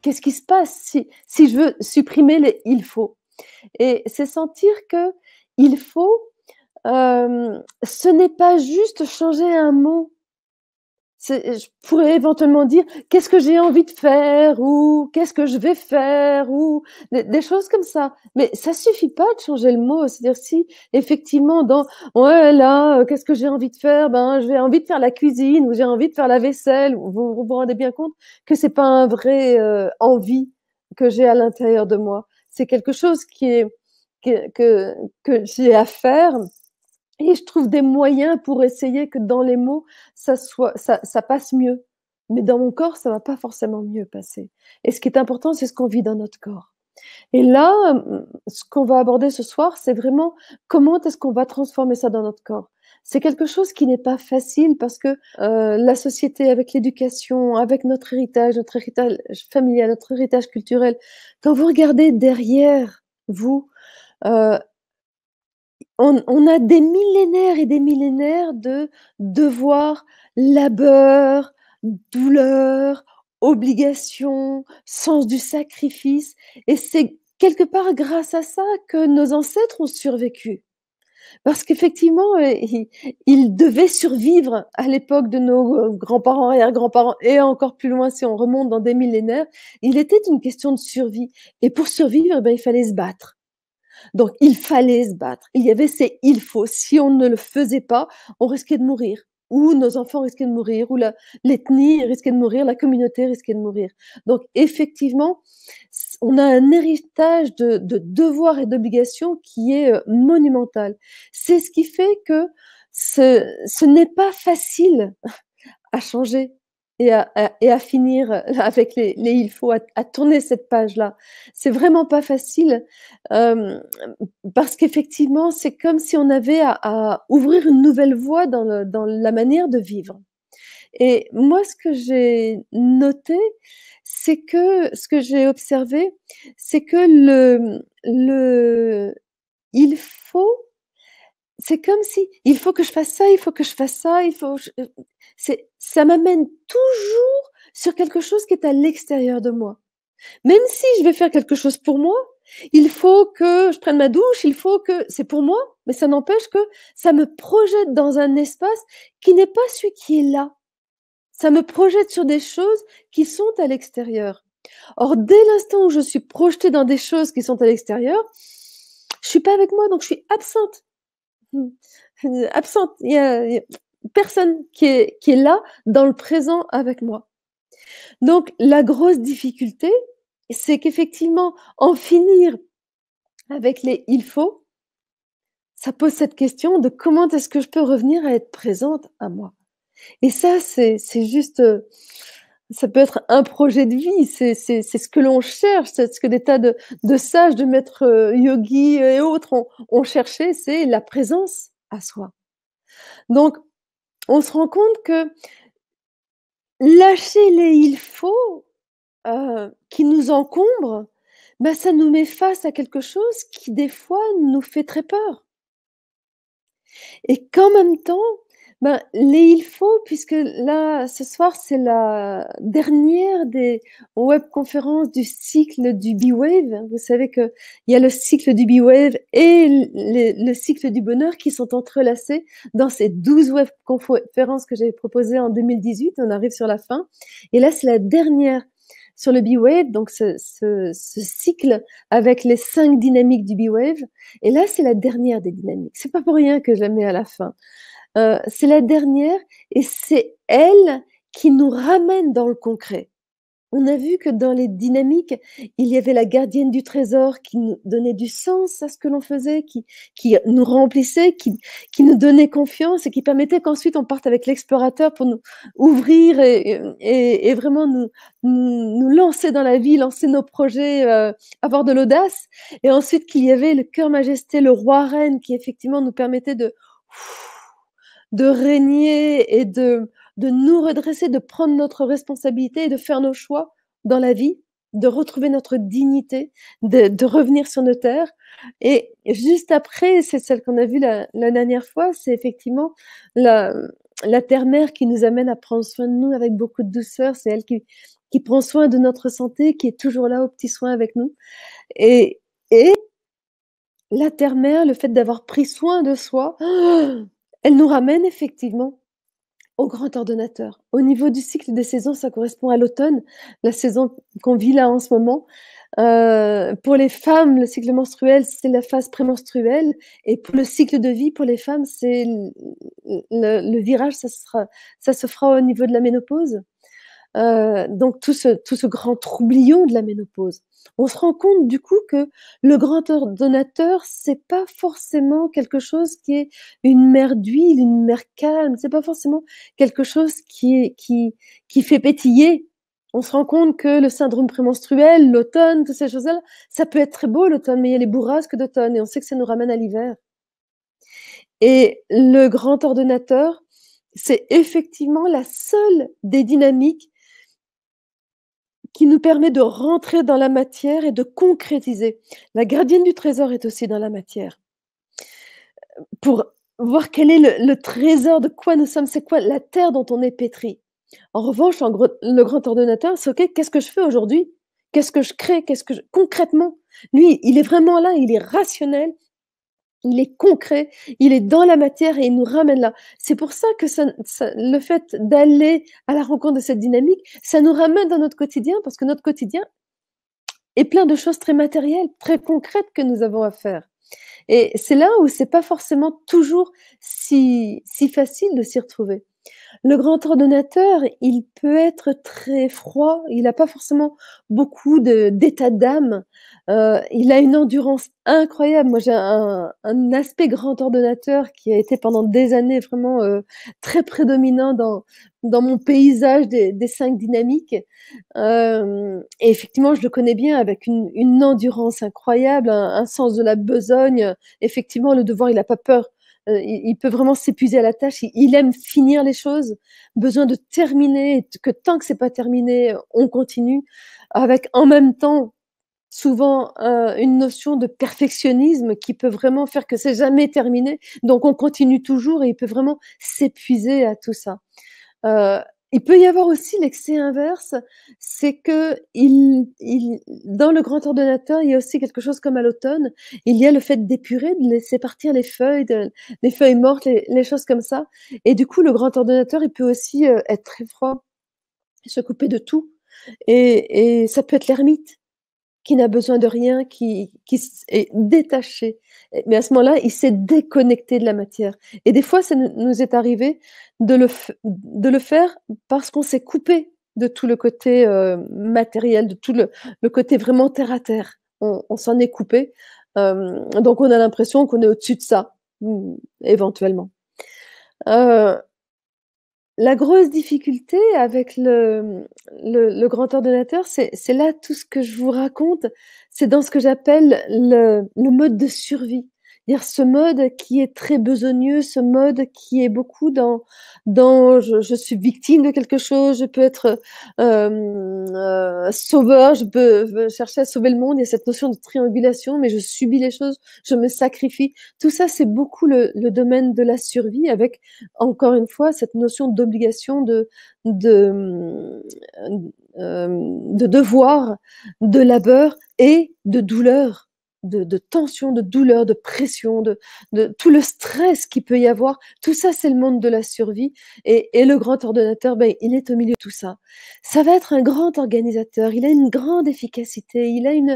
qu'est-ce qui se passe si je veux supprimer les il faut? Et c'est sentir que il faut, ce n'est pas juste changer un mot. Je pourrais éventuellement dire: «Qu'est-ce que j'ai envie de faire?» ou «Qu'est-ce que je vais faire?» ou des choses comme ça. Mais ça suffit pas de changer le mot. C'est-à-dire si effectivement dans «Ouais là, qu'est-ce que j'ai envie de faire?» Ben, j'ai envie de faire la cuisine ou j'ai envie de faire la vaisselle. Vous rendez bien compte que c'est pas un vrai, envie que j'ai à l'intérieur de moi. C'est quelque chose qui est que j'ai à faire et je trouve des moyens pour essayer que dans les mots, ça passe mieux. Mais dans mon corps, ça va pas forcément mieux passer. Et ce qui est important, c'est ce qu'on vit dans notre corps. Et là, ce qu'on va aborder ce soir, c'est vraiment comment est-ce qu'on va transformer ça dans notre corps. C'est quelque chose qui n'est pas facile parce que la société, avec l'éducation, avec notre héritage familial, notre héritage culturel, quand vous regardez derrière vous, euh, on a des millénaires et des millénaires de devoirs, labeur, douleur, obligation, sens du sacrifice et c'est quelque part grâce à ça que nos ancêtres ont survécu. Parce qu'effectivement, ils devaient survivre à l'époque de nos, grands-parents, arrière-grands-parents et encore plus loin si on remonte dans des millénaires. Il était une question de survie et pour survivre, eh ben, il fallait se battre. Donc, il fallait se battre. Il y avait ces il faut. Si on ne le faisait pas, on risquait de mourir. Ou nos enfants risquaient de mourir, ou l'ethnie risquait de mourir, la communauté risquait de mourir. Donc, effectivement, on a un héritage de devoirs et d'obligations qui est monumental. C'est ce qui fait que ce n'est pas facile à changer et à finir avec les il faut, à tourner cette page-là. C'est vraiment pas facile parce qu'effectivement, c'est comme si on avait à ouvrir une nouvelle voie dans la manière de vivre. Et moi, ce que j'ai noté, c'est que ce que j'ai observé, c'est que le il faut c'est comme si: «Il faut que je fasse ça, il faut que je fasse ça, il faut je» ça m'amène toujours sur quelque chose qui est à l'extérieur de moi. Même si je vais faire quelque chose pour moi, il faut que je prenne ma douche, il faut que c'est pour moi, mais ça n'empêche que ça me projette dans un espace qui n'est pas celui qui est là. Ça me projette sur des choses qui sont à l'extérieur. Or, dès l'instant où je suis projetée dans des choses qui sont à l'extérieur, je suis pas avec moi, donc je suis absente. Absente. Il y a personne qui est là, dans le présent avec moi. Donc la grosse difficulté, c'est qu'effectivement, en finir avec les «il faut», ça pose cette question de comment est-ce que je peux revenir à être présente à moi? Et ça, c'est juste, ça peut être un projet de vie, c'est ce que l'on cherche, c'est ce que des tas de sages, de maîtres, yogis et autres ont cherché, c'est la présence à soi. Donc on se rend compte que lâcher les «il faut», qui nous encombrent, bah, ça nous met face à quelque chose qui, des fois, nous fait très peur et qu'en même temps, ben, les «il faut» puisque là, ce soir, c'est la dernière des webconférences du cycle du Be Wave. Vous savez qu'il y a le cycle du Be Wave et le cycle du bonheur qui sont entrelacés dans ces 12 webconférences que j'avais proposées en 2018. On arrive sur la fin et là, c'est la dernière sur le B-Wave, donc ce cycle avec les 5 dynamiques du B-Wave. Et là, c'est la dernière des dynamiques. C'est pas pour rien que je la mets à la fin. C'est la dernière et c'est elle qui nous ramène dans le concret. On a vu que dans les dynamiques, il y avait la gardienne du trésor qui nous donnait du sens à ce que l'on faisait, qui nous remplissait, qui nous donnait confiance et qui permettait qu'ensuite on parte avec l'explorateur pour nous ouvrir et vraiment nous lancer dans la vie, lancer nos projets, avoir de l'audace. Et ensuite qu'il y avait le cœur majesté, le roi-reine qui effectivement nous permettait de régner et de nous redresser, de prendre notre responsabilité et de faire nos choix dans la vie, de retrouver notre dignité, de revenir sur nos terres. Et juste après, c'est celle qu'on a vue la dernière fois, c'est effectivement la terre-mère qui nous amène à prendre soin de nous avec beaucoup de douceur. C'est elle qui prend soin de notre santé, qui est toujours là aux petits soins avec nous et la terre-mère, le fait d'avoir pris soin de soi, elle nous ramène effectivement au grand ordonnateur. Au niveau du cycle des saisons, ça correspond à l'automne, la saison qu'on vit là en ce moment. Pour les femmes, le cycle menstruel, c'est la phase prémenstruelle et pour le cycle de vie, pour les femmes, c'est le virage, ça se fera au niveau de la ménopause. Donc tout ce grand troublion de la ménopause. On se rend compte du coup que le grand ordonnateur, c'est pas forcément quelque chose qui est une mer d'huile, une mer calme, c'est pas forcément quelque chose qui fait pétiller. On se rend compte que le syndrome prémenstruel, l'automne, toutes ces choses-là, ça peut être très beau l'automne, mais il y a les bourrasques d'automne et on sait que ça nous ramène à l'hiver. Et le grand ordonnateur, c'est effectivement la seule des dynamiques qui nous permet de rentrer dans la matière et de concrétiser. La gardienne du trésor est aussi dans la matière. Pour voir quel est le trésor, de quoi nous sommes, c'est quoi la terre dont on est pétri. En revanche, le grand ordonnateur, c'est OK, qu'est-ce que je fais aujourd'hui? Qu'est-ce que je crée? Concrètement, lui, il est vraiment là, il est rationnel, il est concret, il est dans la matière et il nous ramène là. C'est pour ça que le fait d'aller à la rencontre de cette dynamique, ça nous ramène dans notre quotidien parce que notre quotidien est plein de choses très matérielles, très concrètes que nous avons à faire. Et c'est là où c'est pas forcément toujours si facile de s'y retrouver. Le grand ordonnateur, il peut être très froid, il n'a pas forcément beaucoup d'état d'âme, il a une endurance incroyable. Moi, j'ai un aspect grand ordonnateur qui a été pendant des années vraiment, très prédominant dans mon paysage des 5 dynamiques. Et effectivement, je le connais bien avec une endurance incroyable, un sens de la besogne. Effectivement, le devoir, il a pas peur. Il peut vraiment s'épuiser à la tâche. Il aime finir les choses, besoin de terminer, et que tant que c'est pas terminé, on continue. Avec en même temps, souvent, une notion de perfectionnisme qui peut vraiment faire que c'est jamais terminé. Donc on continue toujours et il peut vraiment s'épuiser à tout ça. Heu, il peut y avoir aussi l'excès inverse, c'est qu'il dans le grand ordonnateur, il y a aussi quelque chose comme à l'automne, il y a le fait d'épurer, de laisser partir les feuilles mortes, les choses comme ça et du coup, le grand ordonnateur, il peut aussi, être très froid, se couper de tout et ça peut être l'ermite qui n'a besoin de rien, qui est détaché. Mais à ce moment-là, il s'est déconnecté de la matière. Et des fois, ça nous est arrivé de le faire parce qu'on s'est coupé de tout le côté matériel, de tout le côté vraiment terre à terre. On s'en est coupé. Donc, on a l'impression qu'on est au-dessus de ça, éventuellement. Euh, la grosse difficulté avec le grand ordonnateur, c'est là tout ce que je vous raconte, c'est dans ce que j'appelle le mode de survie. C'est-à-dire ce mode qui est très besogneux, ce mode qui est beaucoup dans je suis victime de quelque chose, je peux être, sauveur, je peux chercher à sauver le monde. Il y a cette notion de triangulation, mais je subis les choses, je me sacrifie. Tout ça, c'est beaucoup le domaine de la survie avec encore une fois, cette notion d'obligation, de, de devoir, de labeur et de douleur, de tension, de douleur, de pression, de tout le stress qu'il peut y avoir. Tout ça, c'est le monde de la survie et le grand ordonnateur, ben, il est au milieu de tout ça. Ça va être un grand organisateur, il a une grande efficacité, il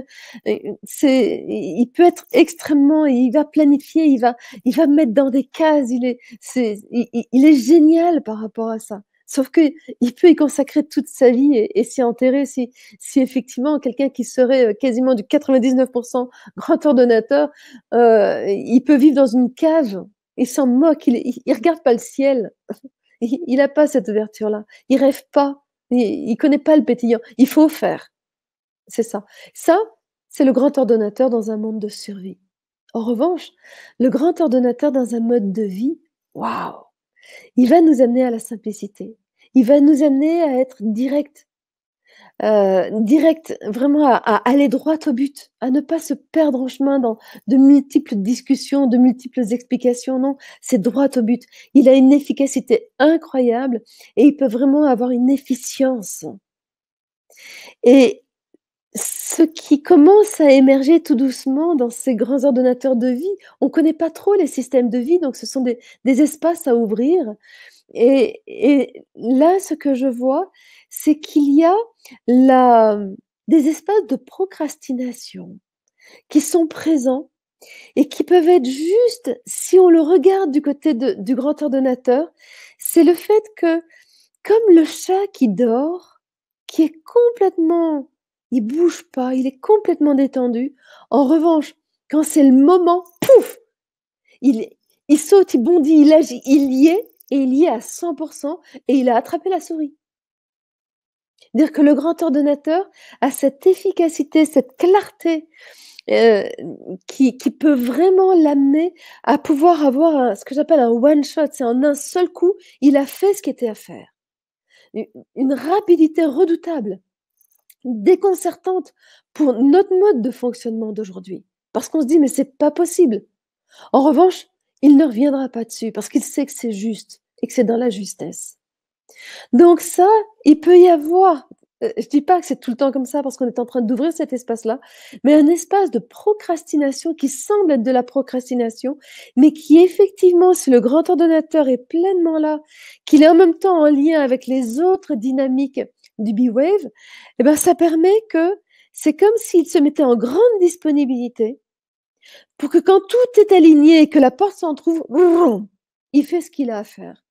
peut être extrêmement, il va planifier, il va me mettre dans des cases, il est génial par rapport à ça. Sauf qu'il peut y consacrer toute sa vie et s'y enterrer si effectivement quelqu'un qui serait quasiment du 99% grand ordonnateur, il peut vivre dans une cave, il s'en moque, il regarde pas le ciel, il a pas cette ouverture-là, il rêve pas, il connaît pas le pétillant, il faut faire, c'est ça. Ça, c'est le grand ordonnateur dans un monde de survie. En revanche, le grand ordonnateur dans un mode de vie, waouh! Il va nous amener à la simplicité. Il va nous amener à être direct, vraiment à aller droit au but, à ne pas se perdre en chemin dans de multiples discussions, de multiples explications. Non, c'est droit au but. Il a une efficacité incroyable et il peut vraiment avoir une efficience. Et ce qui commence à émerger tout doucement dans ces grands ordonnateurs de vie, on ne connaît pas trop les systèmes de vie, donc ce sont des espaces à ouvrir. Et là, ce que je vois, c'est qu'il y a la des espaces de procrastination qui sont présents et qui peuvent être juste, si on le regarde du côté du grand ordonnateur, c'est le fait que, comme le chat qui dort, qui est complètement il bouge pas, il est complètement détendu. En revanche, quand c'est le moment, pouf! Il il saute, il bondit, il agit, il y est et il y est à 100 et il a attrapé la souris. Dire que le grand ordonnateur a cette efficacité, cette clarté, heu, qui peut vraiment l'amener à pouvoir avoir ce que j'appelle un one shot. C'est en un seul coup, il a fait ce qui était à faire. U une rapidité redoutable, déconcertante pour notre mode de fonctionnement d'aujourd'hui. Parce qu'on se dit: «Mais c'est pas possible». En revanche, il ne reviendra pas dessus parce qu'il sait que c'est juste et que c'est dans la justesse. Donc ça, il peut y avoir, je dis pas que c'est tout le temps comme ça parce qu'on est en train d'ouvrir cet espace-là, mais un espace de procrastination qui semble être de la procrastination, mais qui effectivement, si le grand ordonnateur est pleinement là, qu'il est en même temps en lien avec les autres dynamiques du B-Wave, et ben, ça permet que c'est comme s'il se mettait en grande disponibilité pour que quand tout est aligné et que la porte s'entrouvre, vroom, il fait ce qu'il a à faire.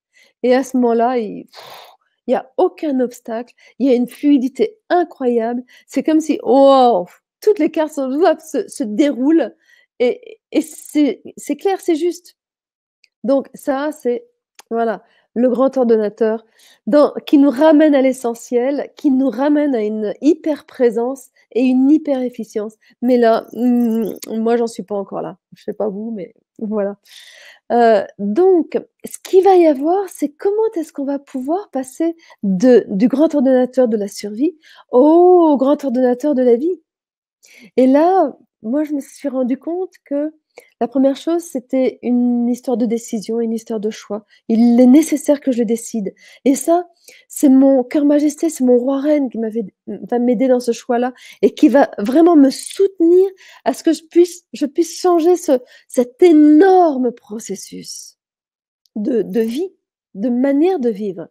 Et à ce moment-là, il y a aucun obstacle, il y a une fluidité incroyable. C'est comme si, wow, toutes les cartes sont hop, se déroulent et c'est clair, c'est juste. Donc ça, c'est voilà, le grand ordonnateur qui nous ramène à l'essentiel, qui nous ramène à une hyper présence et une hyper efficience. Mais là, moi, j'en suis pas encore là. Je sais pas vous, mais voilà. Donc ce qu'il va y avoir, c'est comment est-ce qu'on va pouvoir passer du grand ordonnateur de la survie au grand ordonnateur de la vie? Et là, moi, je me suis rendu compte que la première chose, c'était une histoire de décision, une histoire de choix. Il est nécessaire que je décide. Et ça, c'est mon cœur majesté, c'est mon roi reine qui va m'aider dans ce choix-là et qui va vraiment me soutenir à ce que je puisse changer cet énorme processus de vie, de manière de vivre.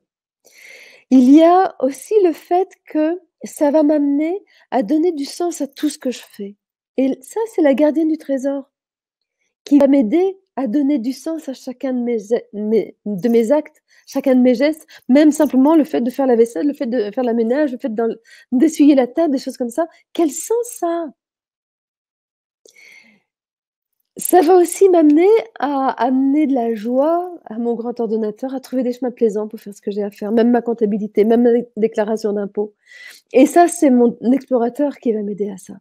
Il y a aussi le fait que ça va m'amener à donner du sens à tout ce que je fais. Et ça, c'est la gardienne du trésor qui va m'aider à donner du sens à chacun de mes actes, chacun de mes gestes, même simplement le fait de faire la vaisselle, le fait de faire la ménage, le fait d'essuyer la table, des choses comme ça. Quel sens ça a? Ça va aussi m'amener à amener de la joie à mon grand ordonnateur, à trouver des chemins plaisants pour faire ce que j'ai à faire, même ma comptabilité, même ma déclaration d'impôts. Et ça, c'est mon explorateur qui va m'aider à ça.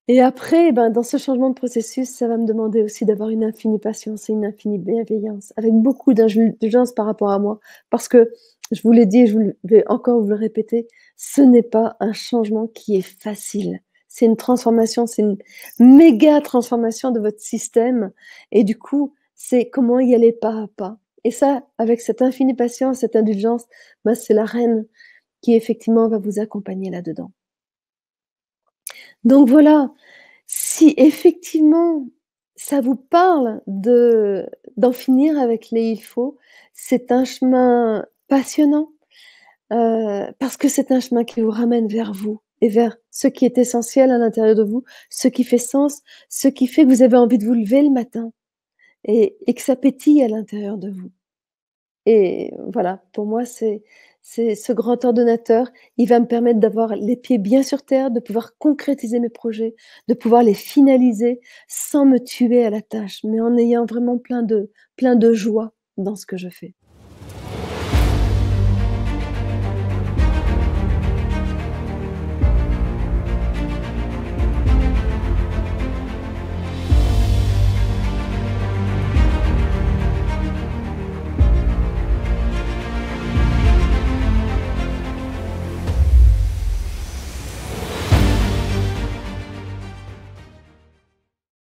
Et après, ben, dans ce changement de processus, ça va me demander aussi d'avoir une infinie patience et une infinie bienveillance, avec beaucoup d'indulgence par rapport à moi. Parce que, je vous l'ai dit et vais encore vous le répéter, ce n'est pas un changement qui est facile. C'est une transformation, c'est une méga transformation de votre système. Et du coup, c'est comment y aller pas à pas. Et ça, avec cette infinie patience, cette indulgence, ben, c'est la reine qui effectivement va vous accompagner là-dedans. Donc voilà, si effectivement ça vous parle d'en finir avec les «il faut», c'est un chemin passionnant, parce que c'est un chemin qui vous ramène vers vous et vers ce qui est essentiel à l'intérieur de vous, ce qui fait sens, ce qui fait que vous avez envie de vous lever le matin et que ça pétille à l'intérieur de vous. Et voilà, pour moi, c'est ce grand ordonnateur, il va me permettre d'avoir les pieds bien sur terre, de pouvoir concrétiser mes projets, de pouvoir les finaliser sans me tuer à la tâche, mais en ayant vraiment plein de joie dans ce que je fais.